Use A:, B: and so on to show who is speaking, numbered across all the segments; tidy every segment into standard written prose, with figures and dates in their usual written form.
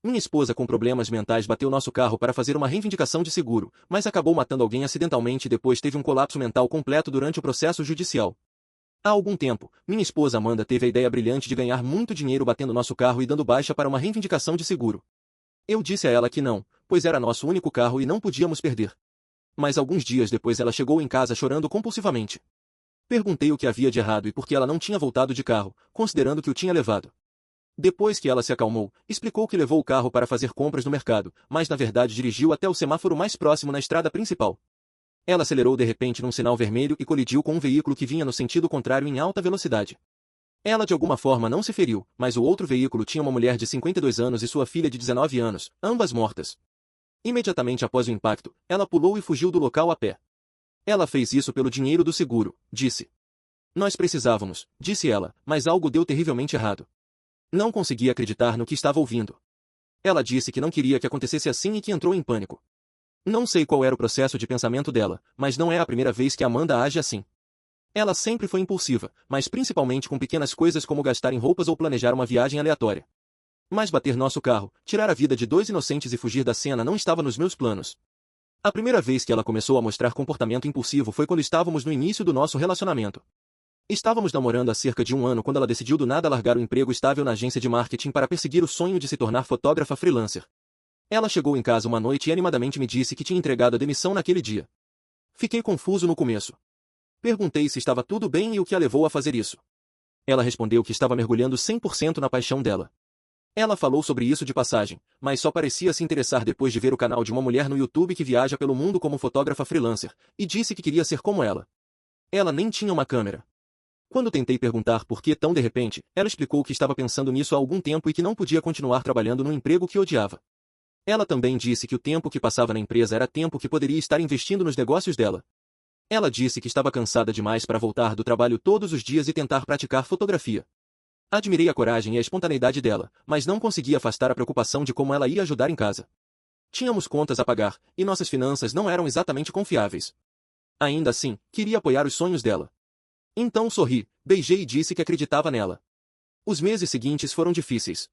A: Minha esposa com problemas mentais bateu nosso carro para fazer uma reivindicação de seguro, mas acabou matando alguém acidentalmente e depois teve um colapso mental completo durante o processo judicial. Há algum tempo, minha esposa Amanda teve a ideia brilhante de ganhar muito dinheiro batendo nosso carro e dando baixa para uma reivindicação de seguro. Eu disse a ela que não, pois era nosso único carro e não podíamos perder. Mas alguns dias depois ela chegou em casa chorando compulsivamente. Perguntei o que havia de errado e por que ela não tinha voltado de carro, considerando que o tinha levado. Depois que ela se acalmou, explicou que levou o carro para fazer compras no mercado, mas na verdade dirigiu até o semáforo mais próximo na estrada principal. Ela acelerou de repente num sinal vermelho e colidiu com um veículo que vinha no sentido contrário em alta velocidade. Ela de alguma forma não se feriu, mas o outro veículo tinha uma mulher de 52 anos e sua filha de 19 anos, ambas mortas. Imediatamente após o impacto, ela pulou e fugiu do local a pé. Ela fez isso pelo dinheiro do seguro, disse. Nós precisávamos, disse ela, mas algo deu terrivelmente errado. Não conseguia acreditar no que estava ouvindo. Ela disse que não queria que acontecesse assim e que entrou em pânico. Não sei qual era o processo de pensamento dela, mas não é a primeira vez que Amanda age assim. Ela sempre foi impulsiva, mas principalmente com pequenas coisas como gastar em roupas ou planejar uma viagem aleatória. Mas bater nosso carro, tirar a vida de dois inocentes e fugir da cena não estava nos meus planos. A primeira vez que ela começou a mostrar comportamento impulsivo foi quando estávamos no início do nosso relacionamento. Estávamos namorando há cerca de um ano quando ela decidiu do nada largar o emprego estável na agência de marketing para perseguir o sonho de se tornar fotógrafa freelancer. Ela chegou em casa uma noite e animadamente me disse que tinha entregado a demissão naquele dia. Fiquei confuso no começo. Perguntei se estava tudo bem e o que a levou a fazer isso. Ela respondeu que estava mergulhando 100% na paixão dela. Ela falou sobre isso de passagem, mas só parecia se interessar depois de ver o canal de uma mulher no YouTube que viaja pelo mundo como fotógrafa freelancer, e disse que queria ser como ela. Ela nem tinha uma câmera. Quando tentei perguntar por que tão de repente, ela explicou que estava pensando nisso há algum tempo e que não podia continuar trabalhando no emprego que odiava. Ela também disse que o tempo que passava na empresa era tempo que poderia estar investindo nos negócios dela. Ela disse que estava cansada demais para voltar do trabalho todos os dias e tentar praticar fotografia. Admirei a coragem e a espontaneidade dela, mas não consegui afastar a preocupação de como ela ia ajudar em casa. Tínhamos contas a pagar, e nossas finanças não eram exatamente confiáveis. Ainda assim, queria apoiar os sonhos dela. Então sorri, beijei e disse que acreditava nela. Os meses seguintes foram difíceis.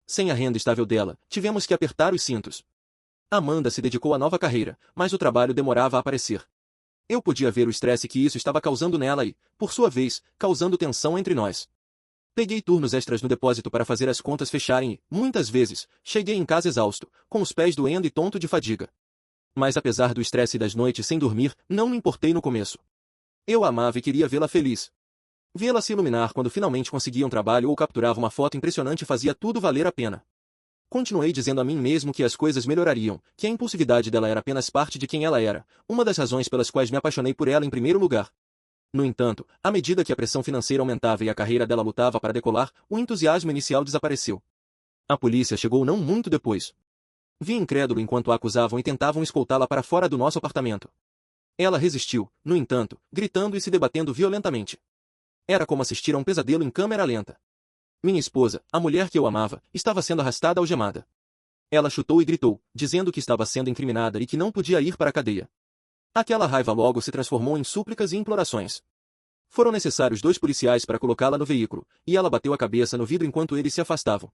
A: Sem a renda estável dela, tivemos que apertar os cintos. Amanda se dedicou à nova carreira, mas o trabalho demorava a aparecer. Eu podia ver o estresse que isso estava causando nela e, por sua vez, causando tensão entre nós. Peguei turnos extras no depósito para fazer as contas fecharem e, muitas vezes, cheguei em casa exausto, com os pés doendo e tonto de fadiga. Mas apesar do estresse e das noites sem dormir, não me importei no começo. Eu a amava e queria vê-la feliz. Vê-la se iluminar quando finalmente conseguia um trabalho ou capturava uma foto impressionante fazia tudo valer a pena. Continuei dizendo a mim mesmo que as coisas melhorariam, que a impulsividade dela era apenas parte de quem ela era, uma das razões pelas quais me apaixonei por ela em primeiro lugar. No entanto, à medida que a pressão financeira aumentava e a carreira dela lutava para decolar, o entusiasmo inicial desapareceu. A polícia chegou não muito depois. Vi incrédulo enquanto a acusavam e tentavam escoltá-la para fora do nosso apartamento. Ela resistiu, no entanto, gritando e se debatendo violentamente. Era como assistir a um pesadelo em câmera lenta. Minha esposa, a mulher que eu amava, estava sendo arrastada algemada. Ela chutou e gritou, dizendo que estava sendo incriminada e que não podia ir para a cadeia. Aquela raiva logo se transformou em súplicas e implorações. Foram necessários 2 policiais para colocá-la no veículo, e ela bateu a cabeça no vidro enquanto eles se afastavam.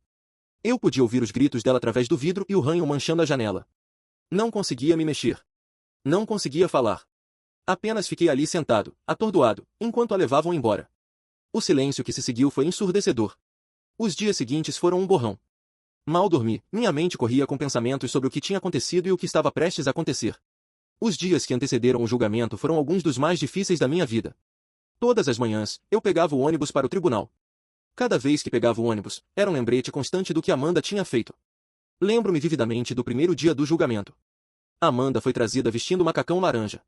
A: Eu podia ouvir os gritos dela através do vidro e o ranho manchando a janela. Não conseguia me mexer. Não conseguia falar. Apenas fiquei ali sentado, atordoado, enquanto a levavam embora. O silêncio que se seguiu foi ensurdecedor. Os dias seguintes foram um borrão. Mal dormi, minha mente corria com pensamentos sobre o que tinha acontecido e o que estava prestes a acontecer. Os dias que antecederam o julgamento foram alguns dos mais difíceis da minha vida. Todas as manhãs, eu pegava o ônibus para o tribunal. Cada vez que pegava o ônibus, era um lembrete constante do que Amanda tinha feito. Lembro-me vividamente do primeiro dia do julgamento. Amanda foi trazida vestindo macacão laranja.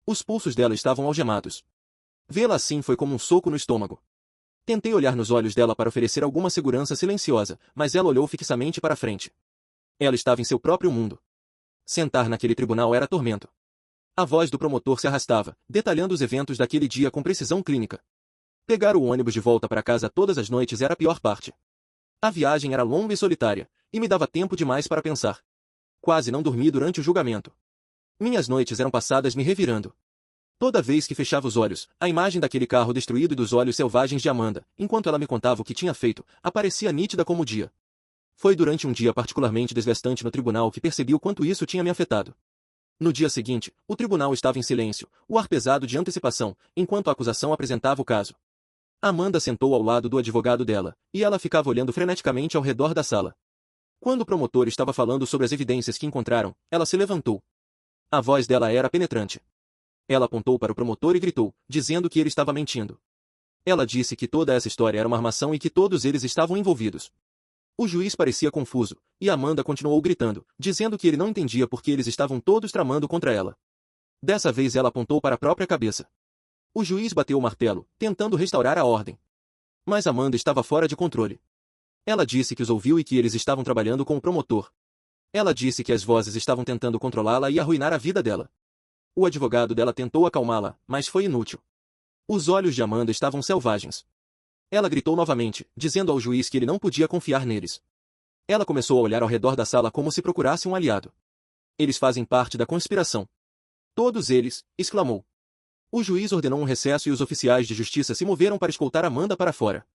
A: Os pulsos dela estavam algemados. Vê-la assim foi como um soco no estômago. Tentei olhar nos olhos dela para oferecer alguma segurança silenciosa, mas ela olhou fixamente para frente. Ela estava em seu próprio mundo. Sentar naquele tribunal era tormento. A voz do promotor se arrastava, detalhando os eventos daquele dia com precisão clínica. Pegar o ônibus de volta para casa todas as noites era a pior parte. A viagem era longa e solitária, e me dava tempo demais para pensar. Quase não dormi durante o julgamento. Minhas noites eram passadas me revirando. Toda vez que fechava os olhos, a imagem daquele carro destruído e dos olhos selvagens de Amanda, enquanto ela me contava o que tinha feito, aparecia nítida como o dia. Foi durante um dia particularmente desgastante no tribunal que percebi o quanto isso tinha me afetado. No dia seguinte, o tribunal estava em silêncio, o ar pesado de antecipação, enquanto a acusação apresentava o caso. Amanda sentou ao lado do advogado dela, e ela ficava olhando freneticamente ao redor da sala. Quando o promotor estava falando sobre as evidências que encontraram, ela se levantou. A voz dela era penetrante. Ela apontou para o promotor e gritou, dizendo que ele estava mentindo. Ela disse que toda essa história era uma armação e que todos eles estavam envolvidos. O juiz parecia confuso, e Amanda continuou gritando, dizendo que ele não entendia por que eles estavam todos tramando contra ela. Dessa vez ela apontou para a própria cabeça. O juiz bateu o martelo, tentando restaurar a ordem. Mas Amanda estava fora de controle. Ela disse que os ouviu e que eles estavam trabalhando com o promotor. Ela disse que as vozes estavam tentando controlá-la e arruinar a vida dela. O advogado dela tentou acalmá-la, mas foi inútil. Os olhos de Amanda estavam selvagens. Ela gritou novamente, dizendo ao juiz que ele não podia confiar neles. Ela começou a olhar ao redor da sala como se procurasse um aliado. Eles fazem parte da conspiração. Todos eles, exclamou. O juiz ordenou um recesso e os oficiais de justiça se moveram para escoltar Amanda para fora.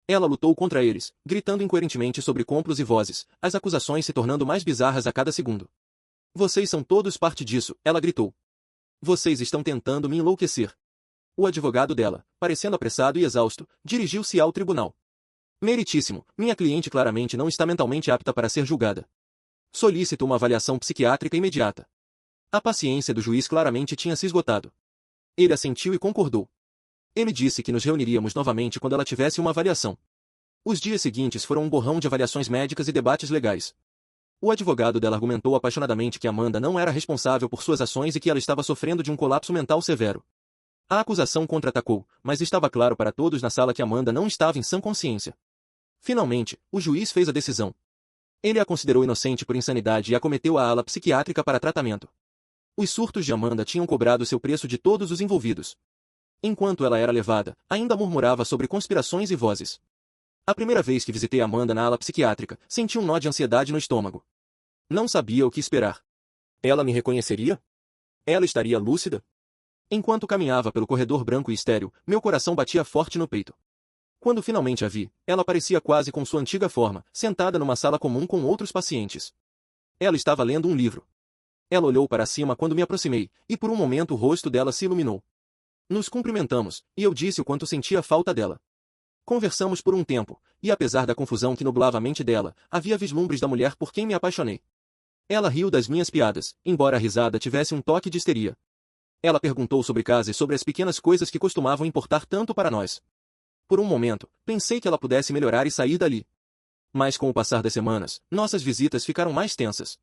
A: Ela lutou contra eles, gritando incoerentemente sobre complos e vozes, as acusações se tornando mais bizarras a cada segundo. Vocês são todos parte disso, ela gritou. Vocês estão tentando me enlouquecer. O advogado dela, parecendo apressado e exausto, dirigiu-se ao tribunal. Meritíssimo, minha cliente claramente não está mentalmente apta para ser julgada. Solicito uma avaliação psiquiátrica imediata. A paciência do juiz claramente tinha se esgotado. Ele assentiu e concordou. Ele disse que nos reuniríamos novamente quando ela tivesse uma avaliação. Os dias seguintes foram um borrão de avaliações médicas e debates legais. O advogado dela argumentou apaixonadamente que Amanda não era responsável por suas ações e que ela estava sofrendo de um colapso mental severo. A acusação contra-atacou, mas estava claro para todos na sala que Amanda não estava em sã consciência. Finalmente, o juiz fez a decisão. Ele a considerou inocente por insanidade e a cometeu à ala psiquiátrica para tratamento. Os surtos de Amanda tinham cobrado seu preço de todos os envolvidos. Enquanto ela era levada, ainda murmurava sobre conspirações e vozes. A primeira vez que visitei Amanda na ala psiquiátrica, senti um nó de ansiedade no estômago. Não sabia o que esperar. Ela me reconheceria? Ela estaria lúcida? Enquanto caminhava pelo corredor branco e estéril, meu coração batia forte no peito. Quando finalmente a vi, ela parecia quase com sua antiga forma, sentada numa sala comum com outros pacientes. Ela estava lendo um livro. Ela olhou para cima quando me aproximei, e por um momento o rosto dela se iluminou. Nos cumprimentamos, e eu disse o quanto sentia falta dela. Conversamos por um tempo, e apesar da confusão que nublava a mente dela, havia vislumbres da mulher por quem me apaixonei. Ela riu das minhas piadas, embora a risada tivesse um toque de histeria. Ela perguntou sobre casa e sobre as pequenas coisas que costumavam importar tanto para nós. Por um momento, pensei que ela pudesse melhorar e sair dali. Mas com o passar das semanas, nossas visitas ficaram mais tensas.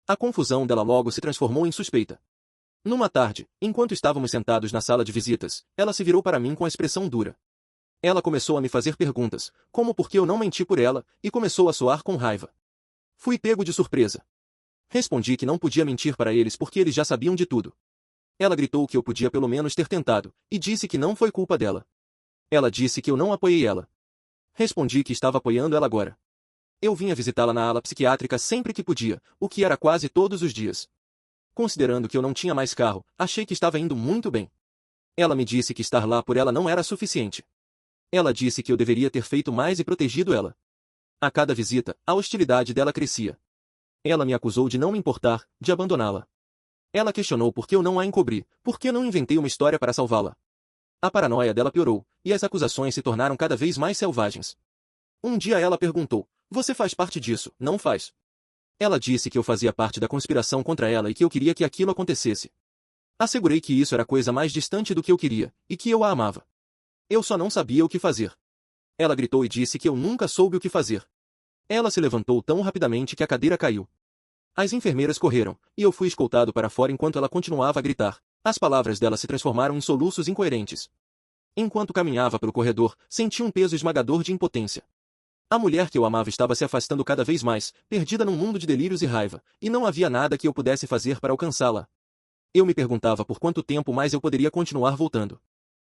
A: A confusão dela logo se transformou em suspeita. Numa tarde, enquanto estávamos sentados na sala de visitas, ela se virou para mim com a expressão dura. Ela começou a me fazer perguntas, como por que eu não menti por ela, e começou a soar com raiva. Fui pego de surpresa. Respondi que não podia mentir para eles porque eles já sabiam de tudo. Ela gritou que eu podia pelo menos ter tentado, e disse que não foi culpa dela. Ela disse que eu não apoiei ela. Respondi que estava apoiando ela agora. Eu vinha visitá-la na ala psiquiátrica sempre que podia, o que era quase todos os dias. Considerando que eu não tinha mais carro, achei que estava indo muito bem. Ela me disse que estar lá por ela não era suficiente. Ela disse que eu deveria ter feito mais e protegido ela. A cada visita, a hostilidade dela crescia. Ela me acusou de não me importar, de abandoná-la. Ela questionou por que eu não a encobri, por que não inventei uma história para salvá-la. A paranoia dela piorou, e as acusações se tornaram cada vez mais selvagens. Um dia ela perguntou, você faz parte disso, não faz? Ela disse que eu fazia parte da conspiração contra ela e que eu queria que aquilo acontecesse. Assegurei que isso era a coisa mais distante do que eu queria, e que eu a amava. Eu só não sabia o que fazer. Ela gritou e disse que eu nunca soube o que fazer. Ela se levantou tão rapidamente que a cadeira caiu. As enfermeiras correram, e eu fui escoltado para fora enquanto ela continuava a gritar. As palavras dela se transformaram em soluços incoerentes. Enquanto caminhava pelo corredor, senti um peso esmagador de impotência. A mulher que eu amava estava se afastando cada vez mais, perdida num mundo de delírios e raiva, e não havia nada que eu pudesse fazer para alcançá-la. Eu me perguntava por quanto tempo mais eu poderia continuar voltando.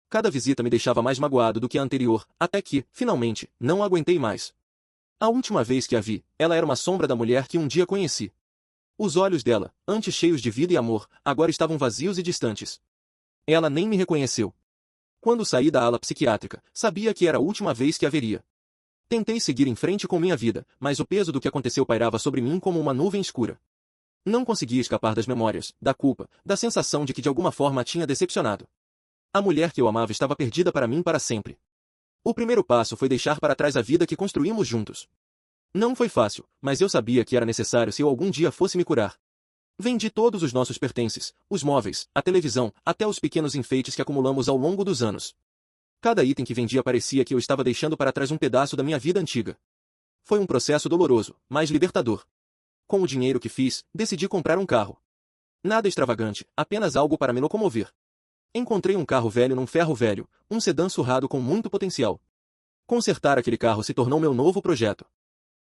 A: Cada visita me deixava mais magoado do que a anterior, até que, finalmente, não aguentei mais. A última vez que a vi, ela era uma sombra da mulher que um dia conheci. Os olhos dela, antes cheios de vida e amor, agora estavam vazios e distantes. Ela nem me reconheceu. Quando saí da ala psiquiátrica, sabia que era a última vez que a veria. Tentei seguir em frente com minha vida, mas o peso do que aconteceu pairava sobre mim como uma nuvem escura. Não conseguia escapar das memórias, da culpa, da sensação de que de alguma forma a tinha decepcionado. A mulher que eu amava estava perdida para mim para sempre. O primeiro passo foi deixar para trás a vida que construímos juntos. Não foi fácil, mas eu sabia que era necessário se eu algum dia fosse me curar. Vendi todos os nossos pertences, os móveis, a televisão, até os pequenos enfeites que acumulamos ao longo dos anos. Cada item que vendia parecia que eu estava deixando para trás um pedaço da minha vida antiga. Foi um processo doloroso, mas libertador. Com o dinheiro que fiz, decidi comprar um carro. Nada extravagante, apenas algo para me locomover. Encontrei um carro velho num ferro velho, um sedã surrado com muito potencial. Consertar aquele carro se tornou meu novo projeto.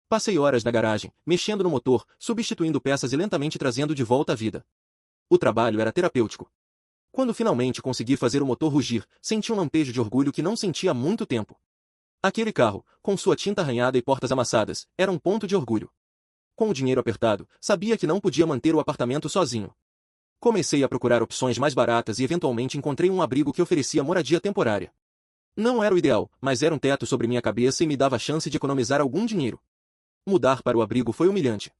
A: Passei horas na garagem, mexendo no motor, substituindo peças e lentamente trazendo de volta a vida. O trabalho era terapêutico. Quando finalmente consegui fazer o motor rugir, senti um lampejo de orgulho que não sentia há muito tempo. Aquele carro, com sua tinta arranhada e portas amassadas, era um ponto de orgulho. Com o dinheiro apertado, sabia que não podia manter o apartamento sozinho. Comecei a procurar opções mais baratas e eventualmente encontrei um abrigo que oferecia moradia temporária. Não era o ideal, mas era um teto sobre minha cabeça e me dava a chance de economizar algum dinheiro. Mudar para o abrigo foi humilhante.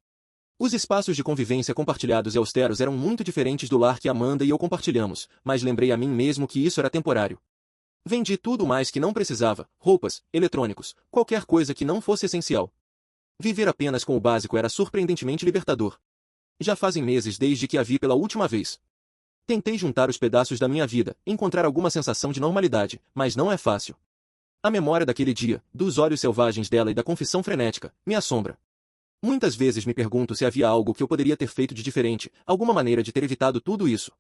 A: Os espaços de convivência compartilhados e austeros eram muito diferentes do lar que Amanda e eu compartilhamos, mas lembrei a mim mesmo que isso era temporário. Vendi tudo mais que não precisava, roupas, eletrônicos, qualquer coisa que não fosse essencial. Viver apenas com o básico era surpreendentemente libertador. Já fazem meses desde que a vi pela última vez. Tentei juntar os pedaços da minha vida, encontrar alguma sensação de normalidade, mas não é fácil. A memória daquele dia, dos olhos selvagens dela e da confissão frenética, me assombra. Muitas vezes me pergunto se havia algo que eu poderia ter feito de diferente, alguma maneira de ter evitado tudo isso.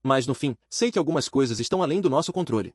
A: Mas no fim, sei que algumas coisas estão além do nosso controle.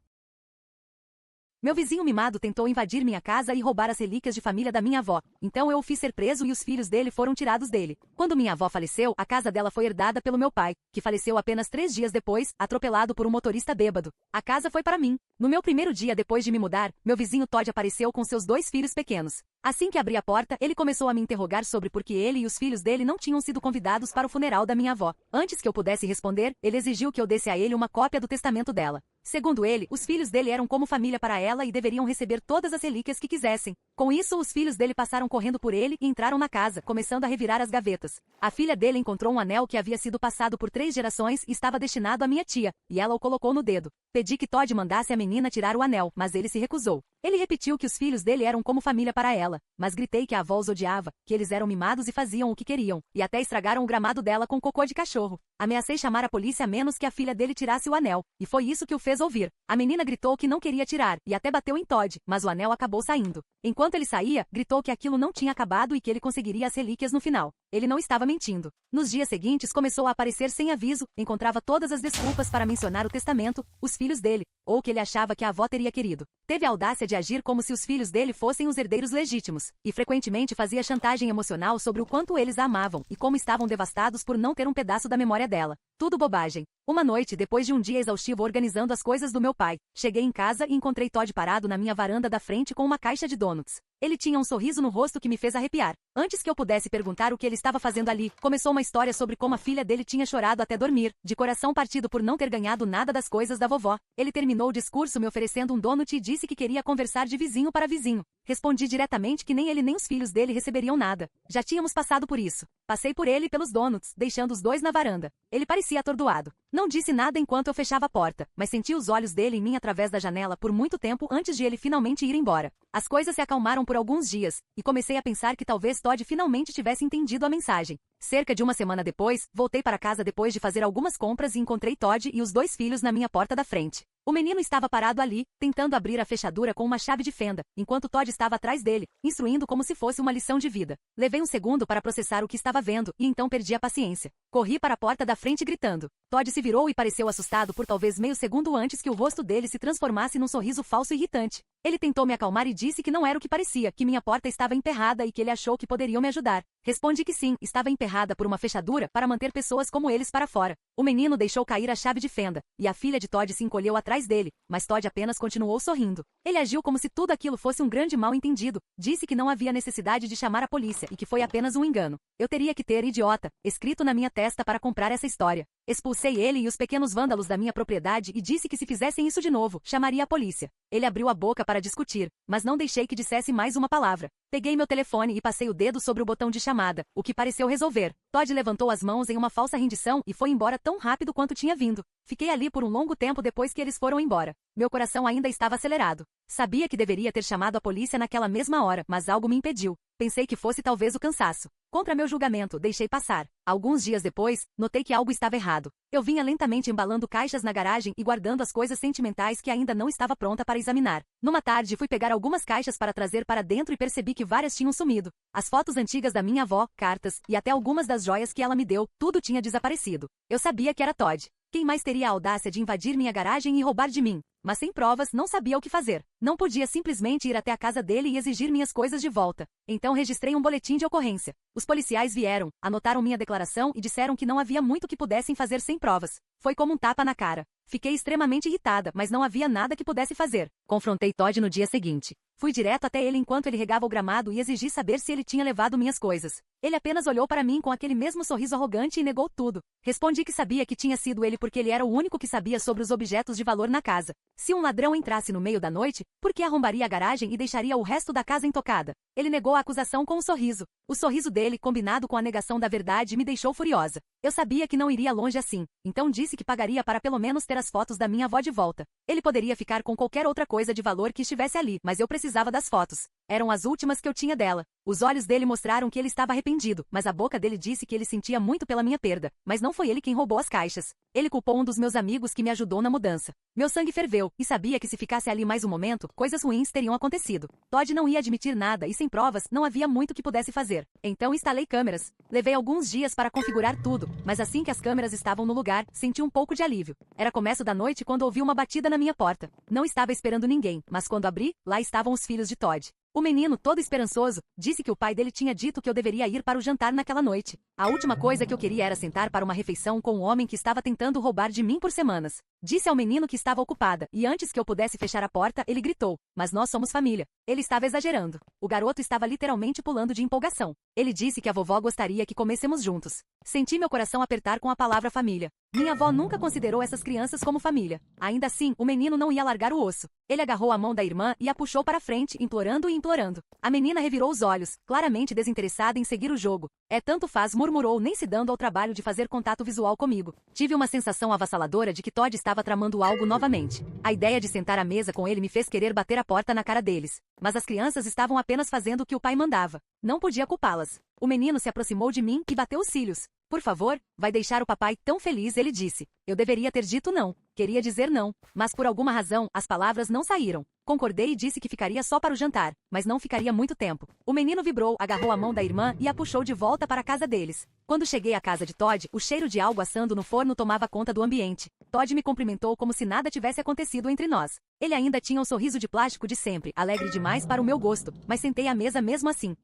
B: Meu vizinho mimado tentou invadir minha casa e roubar as relíquias de família da minha avó, então eu o fiz ser preso e os filhos dele foram tirados dele. Quando minha avó faleceu, a casa dela foi herdada pelo meu pai, que faleceu apenas 3 dias depois, atropelado por um motorista bêbado. A casa foi para mim. No meu primeiro dia depois de me mudar, meu vizinho Todd apareceu com seus 2 filhos pequenos. Assim que abri a porta, ele começou a me interrogar sobre por que ele e os filhos dele não tinham sido convidados para o funeral da minha avó. Antes que eu pudesse responder, ele exigiu que eu desse a ele uma cópia do testamento dela. Segundo ele, os filhos dele eram como família para ela e deveriam receber todas as relíquias que quisessem. Com isso, os filhos dele passaram correndo por ele e entraram na casa, começando a revirar as gavetas. A filha dele encontrou um anel que havia sido passado por 3 gerações e estava destinado à minha tia, e ela o colocou no dedo. Pedi que Todd mandasse a menina tirar o anel, mas ele se recusou. Ele repetiu que os filhos dele eram como família para ela, mas gritei que a avó os odiava, que eles eram mimados e faziam o que queriam, e até estragaram o gramado dela com cocô de cachorro. Ameacei chamar a polícia a menos que a filha dele tirasse o anel, e foi isso que o fez ouvir. A menina gritou que não queria tirar, e até bateu em Todd, mas o anel acabou saindo. Enquanto ele saía, gritou que aquilo não tinha acabado e que ele conseguiria as relíquias no final. Ele não estava mentindo. Nos dias seguintes começou a aparecer sem aviso, encontrava todas as desculpas para mencionar o testamento, os filhos dele, ou que ele achava que a avó teria querido. Teve a audácia de agir como se os filhos dele fossem os herdeiros legítimos, e frequentemente fazia chantagem emocional sobre o quanto eles a amavam e como estavam devastados por não ter um pedaço da memória dela. Tudo bobagem. Uma noite, depois de um dia exaustivo organizando as coisas do meu pai, cheguei em casa e encontrei Todd parado na minha varanda da frente com uma caixa de donuts. Ele tinha um sorriso no rosto que me fez arrepiar. Antes que eu pudesse perguntar o que ele estava fazendo ali, começou uma história sobre como a filha dele tinha chorado até dormir, de coração partido por não ter ganhado nada das coisas da vovó. Ele terminou o discurso me oferecendo um donut e disse que queria conversar de vizinho para vizinho. Respondi diretamente que nem ele nem os filhos dele receberiam nada. Já tínhamos passado por isso. Passei por ele e pelos donuts, deixando os dois na varanda. Ele parecia atordoado. Não disse nada enquanto eu fechava a porta, mas senti os olhos dele em mim através da janela por muito tempo antes de ele finalmente ir embora. As coisas se acalmaram por alguns dias, e comecei a pensar que talvez Todd finalmente tivesse entendido a mensagem. Cerca de uma semana depois, voltei para casa depois de fazer algumas compras e encontrei Todd e os 2 filhos na minha porta da frente. O menino estava parado ali, tentando abrir a fechadura com uma chave de fenda, enquanto Todd estava atrás dele, instruindo como se fosse uma lição de vida. Levei um segundo para processar o que estava vendo, e então perdi a paciência. Corri para a porta da frente gritando. Todd se virou e pareceu assustado por talvez meio segundo antes que o rosto dele se transformasse num sorriso falso e irritante. Ele tentou me acalmar e disse que não era o que parecia, que minha porta estava emperrada e que ele achou que poderiam me ajudar. Respondi que sim, estava emperrada por uma fechadura para manter pessoas como eles para fora. O menino deixou cair a chave de fenda, e a filha de Todd se encolheu atrás dele, mas Todd apenas continuou sorrindo. Ele agiu como se tudo aquilo fosse um grande mal-entendido, disse que não havia necessidade de chamar a polícia e que foi apenas um engano. Eu teria que ter idiota, escrito na minha testa festa para comprar essa história. Expulsei ele e os pequenos vândalos da minha propriedade e disse que se fizessem isso de novo, chamaria a polícia. Ele abriu a boca para discutir, mas não deixei que dissesse mais uma palavra. Peguei meu telefone e passei o dedo sobre o botão de chamada, o que pareceu resolver. Todd levantou as mãos em uma falsa rendição e foi embora tão rápido quanto tinha vindo. Fiquei ali por um longo tempo depois que eles foram embora. Meu coração ainda estava acelerado. Sabia que deveria ter chamado a polícia naquela mesma hora, mas algo me impediu. Pensei que fosse talvez o cansaço. Contra meu julgamento, deixei passar. Alguns dias depois, notei que algo estava errado. Eu vinha lentamente embalando caixas na garagem e guardando as coisas sentimentais que ainda não estava pronta para examinar. Numa tarde, fui pegar algumas caixas para trazer para dentro e percebi que várias tinham sumido. As fotos antigas da minha avó, cartas e até algumas das joias que ela me deu, tudo tinha desaparecido. Eu sabia que era Todd. Quem mais teria a audácia de invadir minha garagem e roubar de mim? Mas sem provas, não sabia o que fazer. Não podia simplesmente ir até a casa dele e exigir minhas coisas de volta. Então registrei um boletim de ocorrência. Os policiais vieram, anotaram minha declaração e disseram que não havia muito que pudessem fazer sem provas. Foi como um tapa na cara. Fiquei extremamente irritada, mas não havia nada que pudesse fazer. Confrontei Todd no dia seguinte. Fui direto até ele enquanto ele regava o gramado e exigi saber se ele tinha levado minhas coisas. Ele apenas olhou para mim com aquele mesmo sorriso arrogante e negou tudo. Respondi que sabia que tinha sido ele porque ele era o único que sabia sobre os objetos de valor na casa. Se um ladrão entrasse no meio da noite, por que arrombaria a garagem e deixaria o resto da casa intocada? Ele negou a acusação com um sorriso. O sorriso dele, combinado com a negação da verdade, me deixou furiosa. Eu sabia que não iria longe assim, então disse que pagaria para pelo menos ter as fotos da minha avó de volta. Ele poderia ficar com qualquer outra coisa de valor que estivesse ali, mas eu precisava das fotos. Eram as últimas que eu tinha dela. Os olhos dele mostraram que ele estava arrependido, mas a boca dele disse que ele sentia muito pela minha perda. Mas não foi ele quem roubou as caixas. Ele culpou um dos meus amigos que me ajudou na mudança. Meu sangue ferveu, e sabia que se ficasse ali mais um momento, coisas ruins teriam acontecido. Todd não ia admitir nada e sem provas, não havia muito que pudesse fazer. Então instalei câmeras. Levei alguns dias para configurar tudo, mas assim que as câmeras estavam no lugar, senti um pouco de alívio. Era começo da noite quando ouvi uma batida na minha porta. Não estava esperando ninguém, mas quando abri, lá estavam os filhos de Todd. O menino, todo esperançoso, disse que o pai dele tinha dito que eu deveria ir para o jantar naquela noite. A última coisa que eu queria era sentar para uma refeição com um homem que estava tentando roubar de mim por semanas. Disse ao menino que estava ocupada, e antes que eu pudesse fechar a porta, ele gritou: "Mas nós somos família." Ele estava exagerando. O garoto estava literalmente pulando de empolgação. Ele disse que a vovó gostaria que comêssemos juntos. Senti meu coração apertar com a palavra família. Minha avó nunca considerou essas crianças como família. Ainda assim, o menino não ia largar o osso. Ele agarrou a mão da irmã e a puxou para frente, implorando e implorando. A menina revirou os olhos, claramente desinteressada em seguir o jogo. "É tanto faz", murmurou, nem se dando ao trabalho de fazer contato visual comigo. Tive uma sensação avassaladora de que Todd estava tramando algo novamente. A ideia de sentar à mesa com ele me fez querer bater a porta na cara deles. Mas as crianças estavam apenas fazendo o que o pai mandava. Não podia culpá-las. O menino se aproximou de mim e bateu os cílios. "Por favor, vai deixar o papai tão feliz", ele disse. Eu deveria ter dito não. Queria dizer não, mas por alguma razão, as palavras não saíram. Concordei e disse que ficaria só para o jantar, mas não ficaria muito tempo. O menino vibrou, agarrou a mão da irmã e a puxou de volta para a casa deles. Quando cheguei à casa de Todd, o cheiro de algo assando no forno tomava conta do ambiente. Todd me cumprimentou como se nada tivesse acontecido entre nós. Ele ainda tinha o sorriso de plástico de sempre, alegre demais para o meu gosto, mas sentei à mesa mesmo assim.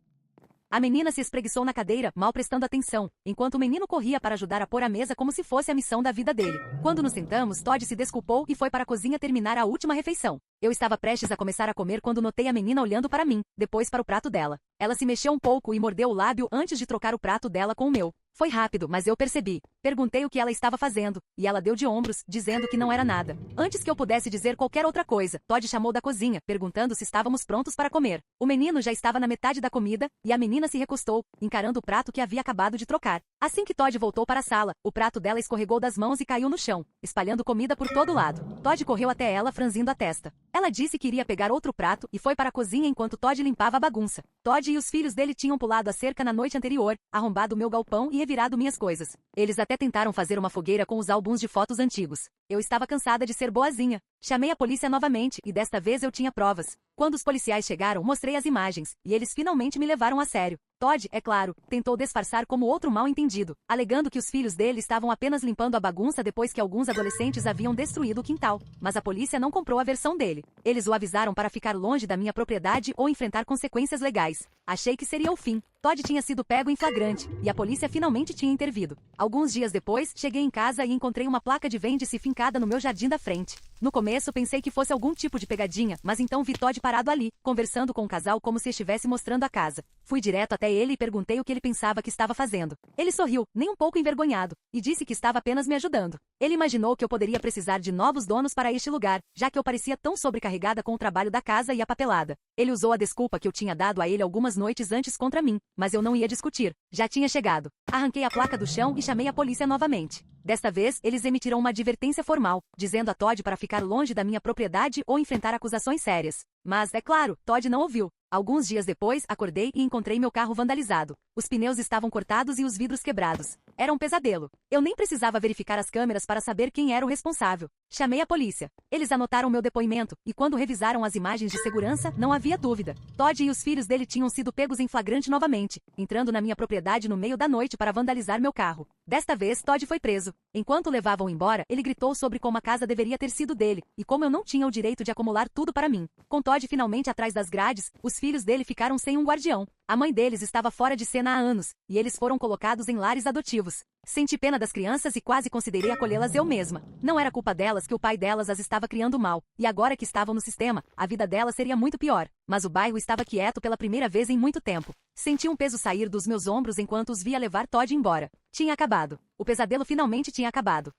B: A menina se espreguiçou na cadeira, mal prestando atenção, enquanto o menino corria para ajudar a pôr a mesa como se fosse a missão da vida dele. Quando nos sentamos, Todd se desculpou e foi para a cozinha terminar a última refeição. Eu estava prestes a começar a comer quando notei a menina olhando para mim, depois para o prato dela. Ela se mexeu um pouco e mordeu o lábio antes de trocar o prato dela com o meu. Foi rápido, mas eu percebi. Perguntei o que ela estava fazendo, e ela deu de ombros, dizendo que não era nada. Antes que eu pudesse dizer qualquer outra coisa, Todd chamou da cozinha, perguntando se estávamos prontos para comer. O menino já estava na metade da comida, e a menina se recostou, encarando o prato que havia acabado de trocar. Assim que Todd voltou para a sala, o prato dela escorregou das mãos e caiu no chão, espalhando comida por todo lado. Todd correu até ela, franzindo a testa. Ela disse que iria pegar outro prato e foi para a cozinha enquanto Todd limpava a bagunça. Todd e os filhos dele tinham pulado a cerca na noite anterior, arrombado meu galpão e revirado minhas coisas. Eles até tentaram fazer uma fogueira com os álbuns de fotos antigos. Eu estava cansada de ser boazinha. Chamei a polícia novamente e desta vez eu tinha provas. Quando os policiais chegaram, mostrei as imagens, e eles finalmente me levaram a sério. Todd, é claro, tentou disfarçar como outro mal-entendido, alegando que os filhos dele estavam apenas limpando a bagunça depois que alguns adolescentes haviam destruído o quintal. Mas a polícia não comprou a versão dele. Eles o avisaram para ficar longe da minha propriedade ou enfrentar consequências legais. Achei que seria o fim. Todd tinha sido pego em flagrante, e a polícia finalmente tinha intervido. Alguns dias depois, cheguei em casa e encontrei uma placa de vende-se fincada no meu jardim da frente. No começo pensei que fosse algum tipo de pegadinha, mas então vi Todd parado ali, conversando com o casal como se estivesse mostrando a casa. Fui direto até ele e perguntei o que ele pensava que estava fazendo. Ele sorriu, nem um pouco envergonhado, e disse que estava apenas me ajudando. Ele imaginou que eu poderia precisar de novos donos para este lugar, já que eu parecia tão sobrecarregada com o trabalho da casa e a papelada. Ele usou a desculpa que eu tinha dado a ele algumas noites antes contra mim, mas eu não ia discutir. Já tinha chegado. Arranquei a placa do chão e chamei a polícia novamente. Desta vez, eles emitiram uma advertência formal, dizendo a Todd para ficar longe da minha propriedade ou enfrentar acusações sérias. Mas, é claro, Todd não ouviu. Alguns dias depois, acordei e encontrei meu carro vandalizado. Os pneus estavam cortados e os vidros quebrados. Era um pesadelo. Eu nem precisava verificar as câmeras para saber quem era o responsável. Chamei a polícia. Eles anotaram meu depoimento, e quando revisaram as imagens de segurança, não havia dúvida. Todd e os filhos dele tinham sido pegos em flagrante novamente, entrando na minha propriedade no meio da noite para vandalizar meu carro. Desta vez, Todd foi preso. Enquanto o levavam embora, ele gritou sobre como a casa deveria ter sido dele, e como eu não tinha o direito de acumular tudo para mim. Com Todd finalmente atrás das grades, os filhos dele ficaram sem um guardião. A mãe deles estava fora de cena há anos, e eles foram colocados em lares adotivos. Senti pena das crianças e quase considerei acolhê-las eu mesma. Não era culpa delas que o pai delas as estava criando mal, e agora que estavam no sistema, a vida delas seria muito pior. Mas o bairro estava quieto pela primeira vez em muito tempo. Senti um peso sair dos meus ombros enquanto os via levar Todd embora. Tinha acabado. O pesadelo finalmente tinha acabado.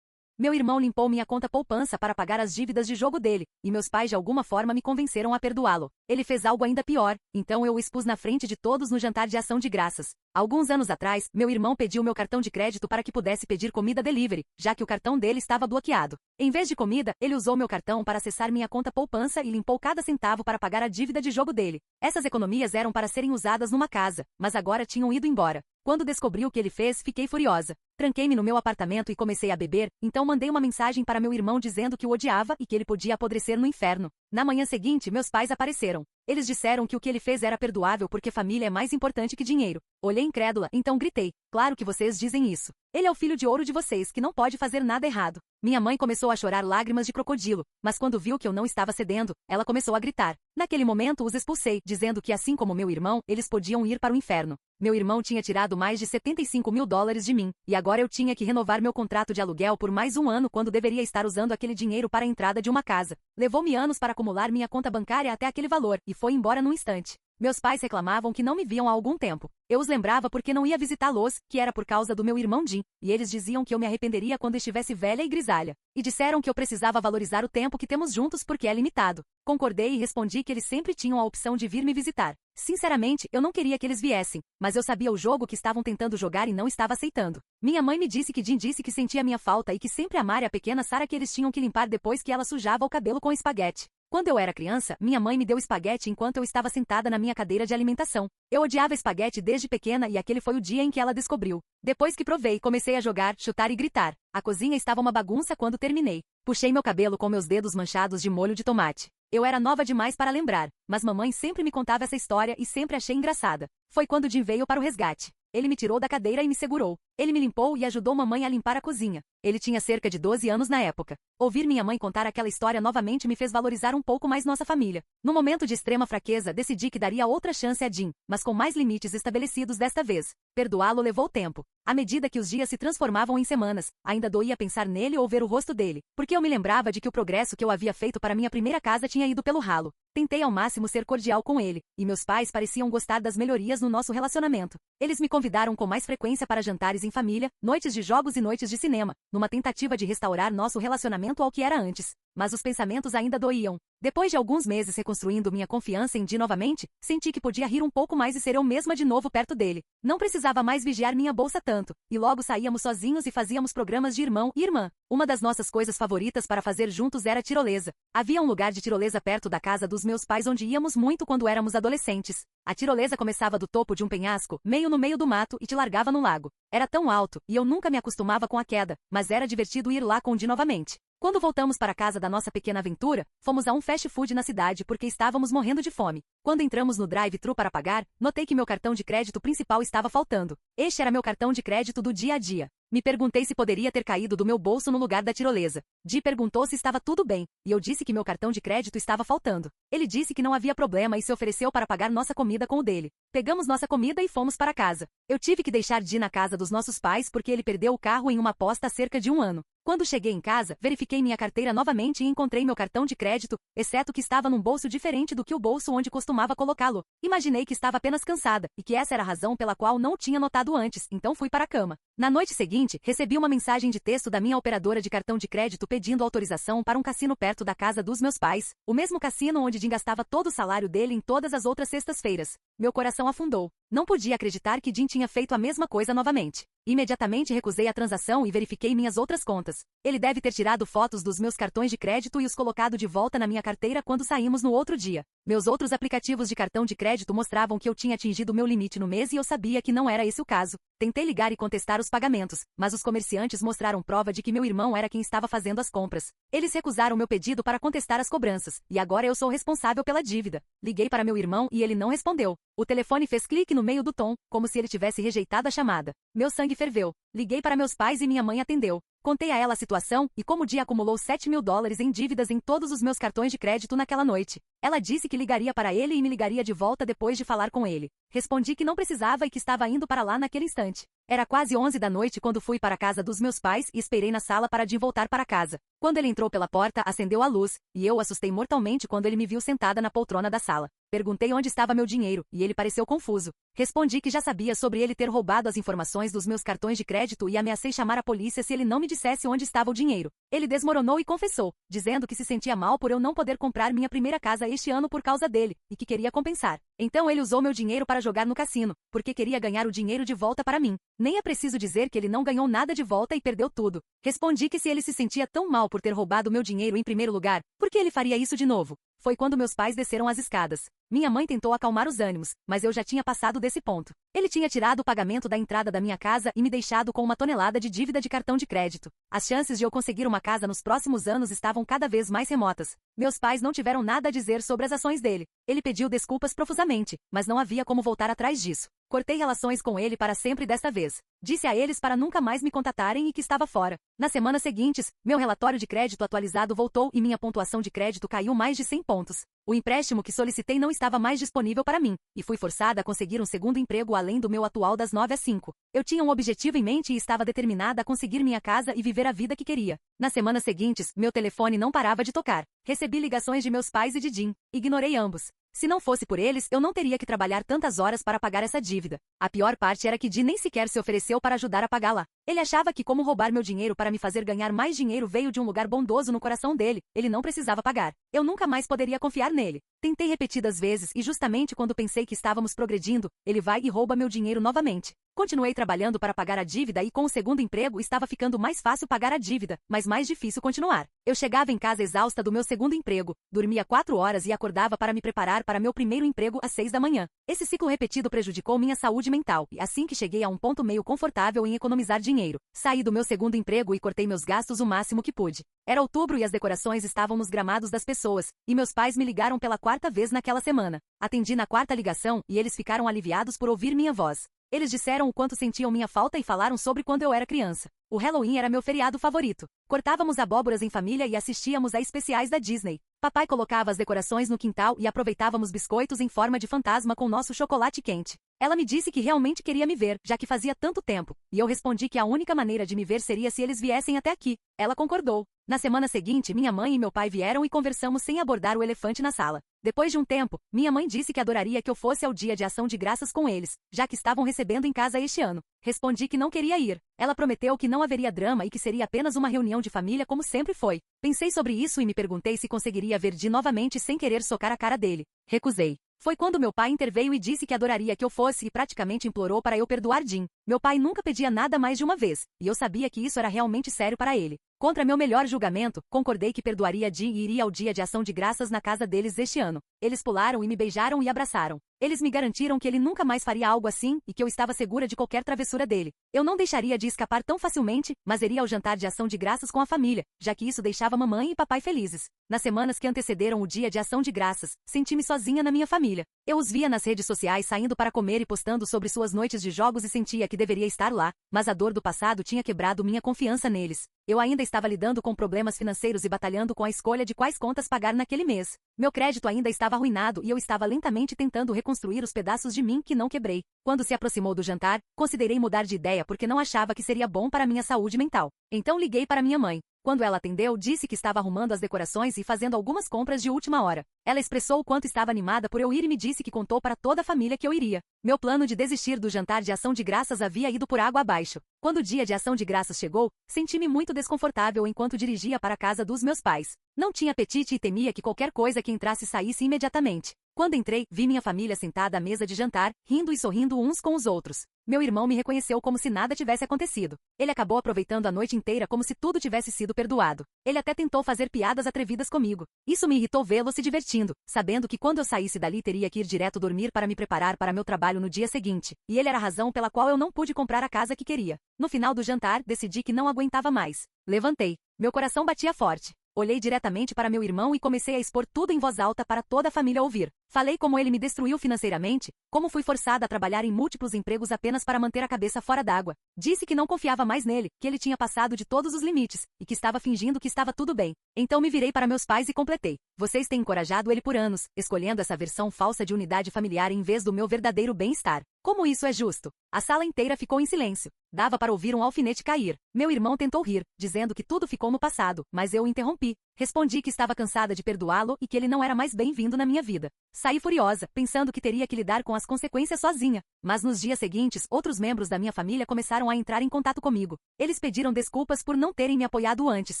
B: Meu irmão limpou minha conta poupança para pagar as dívidas de jogo dele, e meus pais de alguma forma me convenceram a perdoá-lo. Ele fez algo ainda pior, então eu o expus na frente de todos no jantar de ação de graças. Alguns anos atrás, meu irmão pediu meu cartão de crédito para que pudesse pedir comida delivery, já que o cartão dele estava bloqueado. Em vez de comida, ele usou meu cartão para acessar minha conta poupança e limpou cada centavo para pagar a dívida de jogo dele. Essas economias eram para serem usadas numa casa, mas agora tinham ido embora. Quando descobri o que ele fez, fiquei furiosa. Tranquei-me no meu apartamento e comecei a beber, então mandei uma mensagem para meu irmão dizendo que o odiava e que ele podia apodrecer no inferno. Na manhã seguinte, meus pais apareceram. Eles disseram que o que ele fez era perdoável porque família é mais importante que dinheiro. Olhei incrédula, então gritei. Claro que vocês dizem isso. Ele é o filho de ouro de vocês, que não pode fazer nada errado. Minha mãe começou a chorar lágrimas de crocodilo, mas quando viu que eu não estava cedendo, ela começou a gritar. Naquele momento os expulsei, dizendo que assim como meu irmão, eles podiam ir para o inferno. Meu irmão tinha tirado mais de $75 mil de mim, e agora eu tinha que renovar meu contrato de aluguel por mais um ano quando deveria estar usando aquele dinheiro para a entrada de uma casa. Levou-me anos para acumular minha conta bancária até aquele valor, e foi embora num instante. Meus pais reclamavam que não me viam há algum tempo. Eu os lembrava porque não ia visitá-los, que era por causa do meu irmão Jim, e eles diziam que eu me arrependeria quando estivesse velha e grisalha. E disseram que eu precisava valorizar o tempo que temos juntos porque é limitado. Concordei e respondi que eles sempre tinham a opção de vir me visitar. Sinceramente, eu não queria que eles viessem, mas eu sabia o jogo que estavam tentando jogar e não estava aceitando. Minha mãe me disse que Jim disse que sentia minha falta e que sempre amara a pequena Sarah que eles tinham que limpar depois que ela sujava o cabelo com espaguete. Quando eu era criança, minha mãe me deu espaguete enquanto eu estava sentada na minha cadeira de alimentação. Eu odiava espaguete desde pequena e aquele foi o dia em que ela descobriu. Depois que provei, comecei a jogar, chutar e gritar. A cozinha estava uma bagunça quando terminei. Puxei meu cabelo com meus dedos manchados de molho de tomate. Eu era nova demais para lembrar, mas mamãe sempre me contava essa história e sempre achei engraçada. Foi quando Jim veio para o resgate. Ele me tirou da cadeira e me segurou. Ele me limpou e ajudou mamãe a limpar a cozinha. Ele tinha cerca de 12 anos na época. Ouvir minha mãe contar aquela história novamente me fez valorizar um pouco mais nossa família. No momento de extrema fraqueza, decidi que daria outra chance a Jim, mas com mais limites estabelecidos desta vez. Perdoá-lo levou tempo. À medida que os dias se transformavam em semanas, ainda doía pensar nele ou ver o rosto dele, porque eu me lembrava de que o progresso que eu havia feito para minha primeira casa tinha ido pelo ralo. Tentei ao máximo ser cordial com ele, e meus pais pareciam gostar das melhorias no nosso relacionamento. Eles me convidaram com mais frequência para jantares em família, noites de jogos e noites de cinema, numa tentativa de restaurar nosso relacionamento ao que era antes. Mas os pensamentos ainda doíam. Depois de alguns meses reconstruindo minha confiança em Jim novamente, senti que podia rir um pouco mais e ser eu mesma de novo perto dele. Não precisava mais vigiar minha bolsa tanto, e logo saíamos sozinhos e fazíamos programas de irmão e irmã. Uma das nossas coisas favoritas para fazer juntos era tirolesa. Havia um lugar de tirolesa perto da casa dos meus pais onde íamos muito quando éramos adolescentes. A tirolesa começava do topo de um penhasco, meio no meio do mato, e te largava no lago. Era tão alto, e eu nunca me acostumava com a queda, mas era divertido ir lá com Jim novamente. Quando voltamos para a casa da nossa pequena aventura, fomos a um fast food na cidade porque estávamos morrendo de fome. Quando entramos no drive-thru para pagar, notei que meu cartão de crédito principal estava faltando. Este era meu cartão de crédito do dia a dia. Me perguntei se poderia ter caído do meu bolso no lugar da tirolesa. Di perguntou se estava tudo bem, e eu disse que meu cartão de crédito estava faltando. Ele disse que não havia problema e se ofereceu para pagar nossa comida com o dele. Pegamos nossa comida e fomos para casa. Eu tive que deixar Di na casa dos nossos pais porque ele perdeu o carro em uma aposta há cerca de um ano. Quando cheguei em casa, verifiquei minha carteira novamente e encontrei meu cartão de crédito, exceto que estava num bolso diferente do que o bolso onde costumava colocá-lo. Imaginei que estava apenas cansada, e que essa era a razão pela qual não o tinha notado antes, então fui para a cama. Na noite seguinte, recebi uma mensagem de texto da minha operadora de cartão de crédito pedindo autorização para um cassino perto da casa dos meus pais, o mesmo cassino onde Jim gastava todo o salário dele em todas as outras sextas-feiras. Meu coração afundou. Não podia acreditar que Jim tinha feito a mesma coisa novamente. Imediatamente recusei a transação e verifiquei minhas outras contas. Ele deve ter tirado fotos dos meus cartões de crédito e os colocado de volta na minha carteira quando saímos no outro dia. Meus outros aplicativos de cartão de crédito mostravam que eu tinha atingido meu limite no mês e eu sabia que não era esse o caso. Tentei ligar e contestar os pagamentos, mas os comerciantes mostraram prova de que meu irmão era quem estava fazendo as compras. Eles recusaram meu pedido para contestar as cobranças, e agora eu sou responsável pela dívida. Liguei para meu irmão e ele não respondeu. O telefone fez clique no meio do tom, como se ele tivesse rejeitado a chamada. Meu sangue ferveu. Liguei para meus pais e minha mãe atendeu. Contei a ela a situação e como o dia acumulou $7.000 em dívidas em todos os meus cartões de crédito naquela noite. Ela disse que ligaria para ele e me ligaria de volta depois de falar com ele. Respondi que não precisava e que estava indo para lá naquele instante. Era quase 11 da noite quando fui para a casa dos meus pais e esperei na sala para Jim voltar para casa. Quando ele entrou pela porta, acendeu a luz, e eu o assustei mortalmente quando ele me viu sentada na poltrona da sala. Perguntei onde estava meu dinheiro, e ele pareceu confuso. Respondi que já sabia sobre ele ter roubado as informações dos meus cartões de crédito e ameacei chamar a polícia se ele não me dissesse onde estava o dinheiro. Ele desmoronou e confessou, dizendo que se sentia mal por eu não poder comprar minha primeira casa este ano por causa dele, e que queria compensar. Então ele usou meu dinheiro para jogar no cassino, porque queria ganhar o dinheiro de volta para mim. Nem é preciso dizer que ele não ganhou nada de volta e perdeu tudo. Respondi que se ele se sentia tão mal por ter roubado meu dinheiro em primeiro lugar, por que ele faria isso de novo? Foi quando meus pais desceram as escadas. Minha mãe tentou acalmar os ânimos, mas eu já tinha passado desse ponto. Ele tinha tirado o pagamento da entrada da minha casa e me deixado com uma tonelada de dívida de cartão de crédito. As chances de eu conseguir uma casa nos próximos anos estavam cada vez mais remotas. Meus pais não tiveram nada a dizer sobre as ações dele. Ele pediu desculpas profusamente, mas não havia como voltar atrás disso. Cortei relações com ele para sempre desta vez. Disse a eles para nunca mais me contatarem e que estava fora. Nas semanas seguintes, meu relatório de crédito atualizado voltou e minha pontuação de crédito caiu mais de 100 pontos. O empréstimo que solicitei não estava mais disponível para mim, e fui forçada a conseguir um segundo emprego além do meu atual das 9 às 5. Eu tinha um objetivo em mente e estava determinada a conseguir minha casa e viver a vida que queria. Nas semanas seguintes, meu telefone não parava de tocar. Recebi ligações de meus pais e de Jim. Ignorei ambos. Se não fosse por eles, eu não teria que trabalhar tantas horas para pagar essa dívida. A pior parte era que Jim nem sequer se ofereceu para ajudar a pagá-la. Ele achava que como roubar meu dinheiro para me fazer ganhar mais dinheiro veio de um lugar bondoso no coração dele, ele não precisava pagar. Eu nunca mais poderia confiar nele. Tentei repetidas vezes e justamente quando pensei que estávamos progredindo, ele vai e rouba meu dinheiro novamente. Continuei trabalhando para pagar a dívida e com o segundo emprego estava ficando mais fácil pagar a dívida, mas mais difícil continuar. Eu chegava em casa exausta do meu segundo emprego, dormia 4 horas e acordava para me preparar para meu primeiro emprego às 6 da manhã. Esse ciclo repetido prejudicou minha saúde mental e assim que cheguei a um ponto meio confortável em economizar dinheiro, saí do meu segundo emprego e cortei meus gastos o máximo que pude. Era outubro e as decorações estavam nos gramados das pessoas, e meus pais me ligaram pela 4ª vez naquela semana. Atendi na 4ª ligação e eles ficaram aliviados por ouvir minha voz. Eles disseram o quanto sentiam minha falta e falaram sobre quando eu era criança. O Halloween era meu feriado favorito. Cortávamos abóboras em família e assistíamos a especiais da Disney. Papai colocava as decorações no quintal e aproveitávamos biscoitos em forma de fantasma com nosso chocolate quente. Ela me disse que realmente queria me ver, já que fazia tanto tempo, e eu respondi que a única maneira de me ver seria se eles viessem até aqui. Ela concordou. Na semana seguinte, minha mãe e meu pai vieram e conversamos sem abordar o elefante na sala. Depois de um tempo, minha mãe disse que adoraria que eu fosse ao dia de ação de graças com eles, já que estavam recebendo em casa este ano. Respondi que não queria ir. Ela prometeu que não haveria drama e que seria apenas uma reunião de família como sempre foi. Pensei sobre isso e me perguntei se conseguiria ver Jim novamente sem querer socar a cara dele. Recusei. Foi quando meu pai interveio e disse que adoraria que eu fosse e praticamente implorou para eu perdoar Jim. Meu pai nunca pedia nada mais de uma vez, e eu sabia que isso era realmente sério para ele. Contra meu melhor julgamento, concordei que perdoaria Jim e iria ao dia de ação de graças na casa deles este ano. Eles pularam e me beijaram e abraçaram. Eles me garantiram que ele nunca mais faria algo assim e que eu estava segura de qualquer travessura dele. Eu não deixaria de escapar tão facilmente, mas iria ao jantar de ação de graças com a família, já que isso deixava mamãe e papai felizes. Nas semanas que antecederam o dia de ação de graças, senti-me sozinha na minha família. Eu os via nas redes sociais saindo para comer e postando sobre suas noites de jogos e sentia que deveria estar lá, mas a dor do passado tinha quebrado minha confiança neles. Eu ainda estava lidando com problemas financeiros e batalhando com a escolha de quais contas pagar naquele mês. Meu crédito ainda estava arruinado e eu estava lentamente tentando reconstruir os pedaços de mim que não quebrei. Quando se aproximou do jantar, considerei mudar de ideia porque não achava que seria bom para minha saúde mental. Então liguei para minha mãe. Quando ela atendeu, disse que estava arrumando as decorações e fazendo algumas compras de última hora. Ela expressou o quanto estava animada por eu ir e me disse que contou para toda a família que eu iria. Meu plano de desistir do jantar de ação de graças havia ido por água abaixo. Quando o dia de ação de graças chegou, senti-me muito desconfortável enquanto dirigia para a casa dos meus pais. Não tinha apetite e temia que qualquer coisa que entrasse saísse imediatamente. Quando entrei, vi minha família sentada à mesa de jantar, rindo e sorrindo uns com os outros. Meu irmão me reconheceu como se nada tivesse acontecido. Ele acabou aproveitando a noite inteira como se tudo tivesse sido perdoado. Ele até tentou fazer piadas atrevidas comigo. Isso me irritou vê-lo se divertindo, sabendo que quando eu saísse dali teria que ir direto dormir para me preparar para meu trabalho no dia seguinte. E ele era a razão pela qual eu não pude comprar a casa que queria. No final do jantar, decidi que não aguentava mais. Levantei. Meu coração batia forte. Olhei diretamente para meu irmão e comecei a expor tudo em voz alta para toda a família ouvir. Falei como ele me destruiu financeiramente, como fui forçada a trabalhar em múltiplos empregos apenas para manter a cabeça fora d'água. Disse que não confiava mais nele, que ele tinha passado de todos os limites, e que estava fingindo que estava tudo bem. Então me virei para meus pais e completei. Vocês têm encorajado ele por anos, escolhendo essa versão falsa de unidade familiar em vez do meu verdadeiro bem-estar. Como isso é justo? A sala inteira ficou em silêncio. Dava para ouvir um alfinete cair. Meu irmão tentou rir, dizendo que tudo ficou no passado, mas eu o interrompi. Respondi que estava cansada de perdoá-lo e que ele não era mais bem-vindo na minha vida. Saí furiosa, pensando que teria que lidar com as consequências sozinha. Mas nos dias seguintes, outros membros da minha família começaram a entrar em contato comigo. Eles pediram desculpas por não terem me apoiado antes,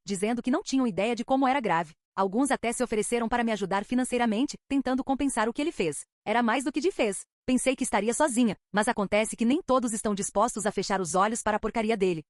B: dizendo que não tinham ideia de como era grave. Alguns até se ofereceram para me ajudar financeiramente, tentando compensar o que ele fez. Era mais do que fez. Pensei que estaria sozinha, mas acontece que nem todos estão dispostos a fechar os olhos para a porcaria dele.